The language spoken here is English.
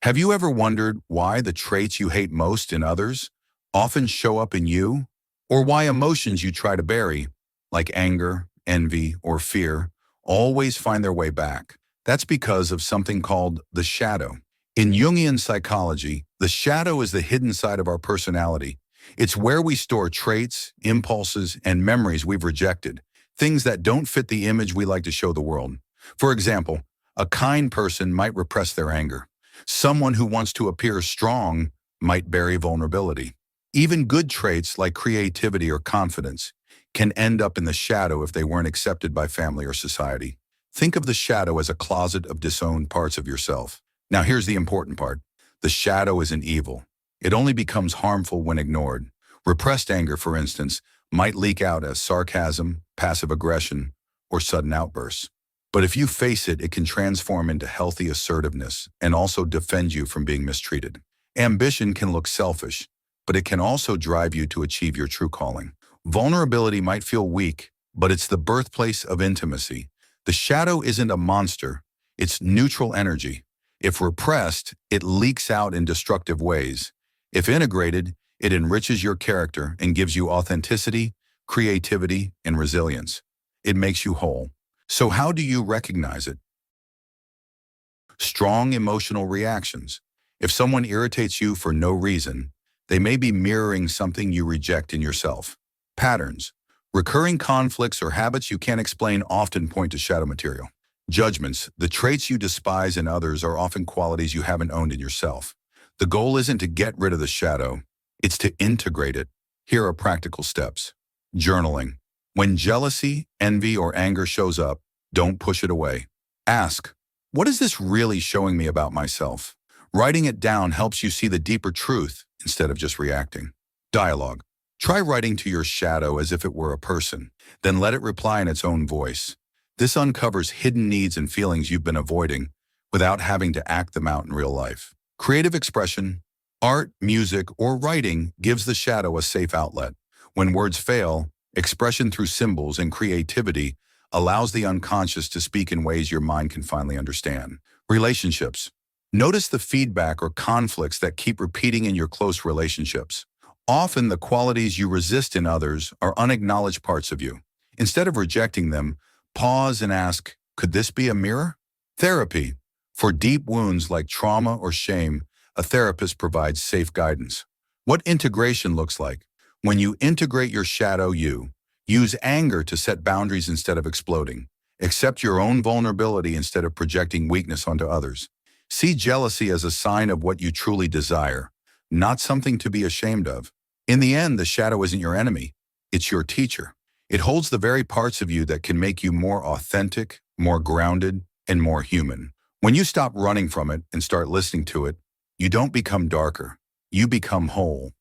Have you ever wondered why the traits you hate most in others often show up in you? Or why emotions you try to bury, like anger, envy, or fear, always find their way back? That's because of something called the shadow. In Jungian psychology, the shadow is the hidden side of our personality. It's where we store traits, impulses, and memories we've rejected, things that don't fit the image we like to show the world. For example, a kind person might repress their anger. Someone who wants to appear strong might bury vulnerability. Even good traits like creativity or confidence can end up in the shadow if they weren't accepted by family or society. Think of the shadow as a closet of disowned parts of yourself. Now here's the important part. The shadow isn't evil. It only becomes harmful when ignored. Repressed anger, for instance, might leak out as sarcasm, passive aggression, or sudden outbursts. But if you face it, it can transform into healthy assertiveness and also defend you from being mistreated. Ambition can look selfish, but it can also drive you to achieve your true calling. Vulnerability might feel weak, but it's the birthplace of intimacy. The shadow isn't a monster, it's neutral energy. If repressed, it leaks out in destructive ways. If integrated, it enriches your character and gives you authenticity, creativity, and resilience. It makes you whole. So how do you recognize it? Strong emotional reactions. If someone irritates you for no reason, they may be mirroring something you reject in yourself. Patterns. Recurring conflicts or habits you can't explain often point to shadow material. Judgments. The traits you despise in others are often qualities you haven't owned in yourself. The goal isn't to get rid of the shadow, it's to integrate it. Here are practical steps. Journaling. When jealousy, envy, or anger shows up, don't push it away. Ask, what is this really showing me about myself? Writing it down helps you see the deeper truth instead of just reacting. Dialogue. Try writing to your shadow as if it were a person, then let it reply in its own voice. This uncovers hidden needs and feelings you've been avoiding without having to act them out in real life. Creative expression. Art, music, or writing gives the shadow a safe outlet. When words fail, expression through symbols and creativity allows the unconscious to speak in ways your mind can finally understand. Relationships. Notice the feedback or conflicts that keep repeating in your close relationships. Often the qualities you resist in others are unacknowledged parts of you. Instead of rejecting them, pause and ask, could this be a mirror? Therapy. For deep wounds like trauma or shame, a therapist provides safe guidance. What integration looks like. When you integrate your shadow you, use anger to set boundaries instead of exploding. Accept your own vulnerability instead of projecting weakness onto others. See jealousy as a sign of what you truly desire, not something to be ashamed of. In the end, the shadow isn't your enemy, it's your teacher. It holds the very parts of you that can make you more authentic, more grounded, and more human. When you stop running from it and start listening to it, you don't become darker, you become whole.